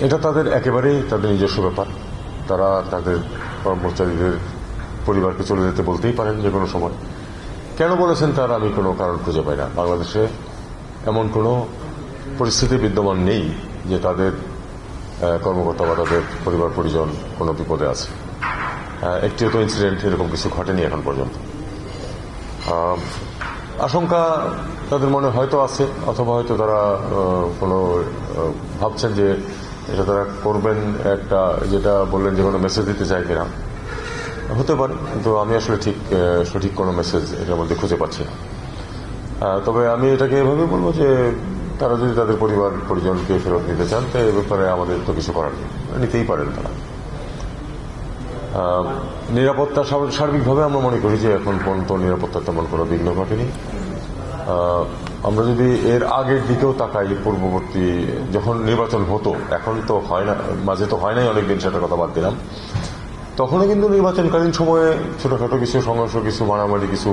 এটা তাদের একেবারেই তাদের নিজস্ব ব্যাপার। তারা তাদের কর্মচারীদের পরিবারকে চলে যেতে বলতেই পারেন যে কোনো সময়। কেন বলেছেন তার আমি কোনো কারণ খুঁজে পাই না। বাংলাদেশে এমন কোনো পরিস্থিতি বিদ্যমান নেই যে তাদের কর্মকর্তা বা তাদের পরিবার পরিজন কোনো বিপদে আছে। একটিও তো ইনসিডেন্ট এরকম কিছু ঘটেনি এখন পর্যন্ত। আশঙ্কা তাদের মনে হয়তো আছে, অথবা হয়তো তারা কোনো ভাবছেন যে এটা তারা করবেন, একটা যেটা বললেন যে কোনো মেসেজ দিতে চাই কিনা, হতে পারে। কিন্তু আমি আসলে সঠিক কোনো মেসেজ এটার মধ্যে খুঁজে পাচ্ছি না। তবে আমি এটাকে এভাবে বলবো যে তারা যদি তাদের পরিবার পরিজনকে ফেরত নিতে চান, তো এ ব্যাপারে আমাদের তো কিছু করার নেই, নিতেই পারেন তারা। নিরাপত্তা সার্বিকভাবে আমরা মনে করি যে এখন পর্যন্ত নিরাপত্তার তেমন কোনো বিঘ্ন ঘটেনি। আমরা যদি এর আগের দিকেও তাকাই, পূর্ববর্তী যখন নির্বাচন হতো, এখন তো হয় না, মাঝে তো হয় নাই অনেকদিন, সেটার কথা বাদ দিলাম, তখনও কিন্তু নির্বাচনকালীন সময়ে ছোটখাটো কিছু সংঘর্ষ, কিছু মারামারি, কিছু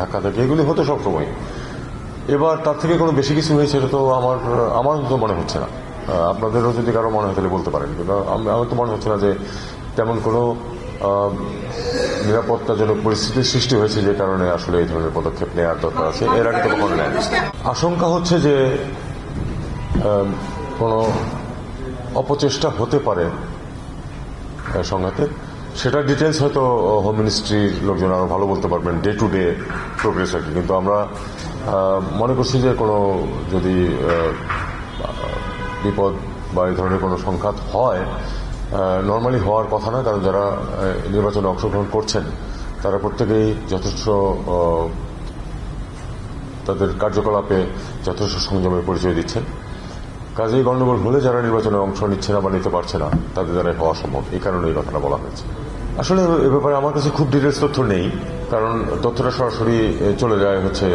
ধাক্কাধাক্কি এগুলি হতো সবসময়। এবার তার থেকে কোনো বেশি কিছু হয়েছে এটা তো আমার তো মনে হচ্ছে না। আপনাদেরও যদি কারো মনে হয় তাহলে বলতে পারেন, কিন্তু আমার তো মনে হচ্ছে না যে তেমন কোনো নিরাপত্তাজনক পরিস্থিতির সৃষ্টি হয়েছে যে কারণে আসলে এই ধরনের পদক্ষেপ নেওয়ার দরকার আছে। এর আগে তো কখনো নেয়। আশঙ্কা হচ্ছে যে কোনো অপচেষ্টা হতে পারে সংঘাতে। সেটার ডিটেলস হয়তো হোম মিনিস্ট্রির লোকজন আরো ভালো বলতে পারবেন, ডে টু ডে প্রোগ্রেস আর কি। কিন্তু আমরা মনে করছি যে কোনো যদি বিপদ বা এই ধরনের কোনো সংঘাত হয়, নর্মালি হওয়ার কথা না, কারণ যারা নির্বাচনে অংশগ্রহণ করছেন তারা প্রত্যেকেই যথেষ্ট তাদের কার্যকলাপে যথেষ্ট সংযমের পরিচয় দিচ্ছেন। কাজেই গণ্ডগোল হলে যারা নির্বাচনে অংশ নিচ্ছে না বা নিতে পারছে না, তাদের দ্বারা হওয়া সম্ভব। এই কারণে এই কথাটা বলা হয়েছে। আসলে এ ব্যাপারে আমার কাছে খুব ডিটেলস তথ্য নেই, কারণ তথ্যটা সরাসরি চলে যায় হচ্ছে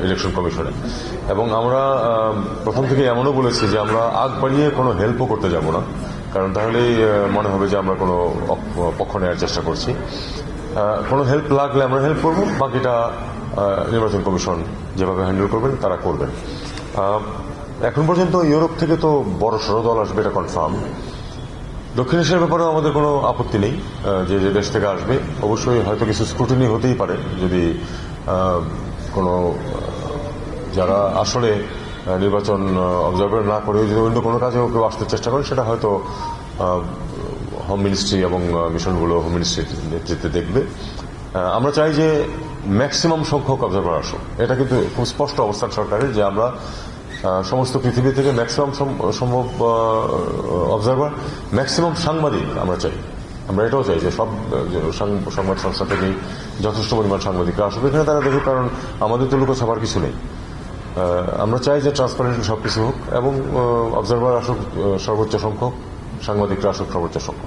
ইলেকশন কমিশনে। এবং আমরা প্রথম থেকে এমনও বলেছি যে আমরা আগ বাড়িয়ে কোনো হেল্পও করতে যাব না, কারণ তাহলেই মনে হবে যে আমরা কোনো পক্ষ নেওয়ার চেষ্টা করছি। কোনো হেল্প লাগলে আমরা হেল্প করব, বাকিটা নির্বাচন কমিশন যেভাবে হ্যান্ডেল করবেন তারা করবেন। এখন পর্যন্ত ইউরোপ থেকে তো বড় সড় দল আসবে, এটা কনফার্ম। দক্ষিণ এশিয়ার ব্যাপারেও আমাদের কোনো আপত্তি নেই, যে যে দেশ থেকে আসবে। অবশ্যই হয়তো কিছু স্ক্রুটিনি হতেই পারে, যদি কোনো যারা আসলে নির্বাচন অবজার্ভার না করে যদি অন্য কোনো কাজেও কেউ আসতে চেষ্টা করে, সেটা হয়তো হোম মিনিস্ট্রি এবং মিশনগুলো হোম মিনিস্ট্রির নেতৃত্বে দেখবে। আমরা চাই যে ম্যাক্সিমাম সংখ্যক অবজার্ভার আসুক। এটা কিন্তু খুব স্পষ্ট অবস্থান সরকারের যে আমরা সমস্ত পৃথিবী থেকে ম্যাক্সিমাম সম্ভব অবজারভার, ম্যাক্সিমাম সাংবাদিক আমরা চাই। আমরা এটাও চাই যে সব সংবাদ সংস্থা থেকেই যথেষ্ট পরিমাণ সাংবাদিকরা আসবে এখানে, তারা দেখুক, কারণ আমাদের তো লুকো ছাপার কিছু নেই। আমরা চাই যে ট্রান্সপারেন্টলি সবকিছু হোক এবং অবজারভার আসুক সর্বোচ্চ সংখ্যক, সাংবাদিকরা আসুক সর্বোচ্চ সংখ্যক।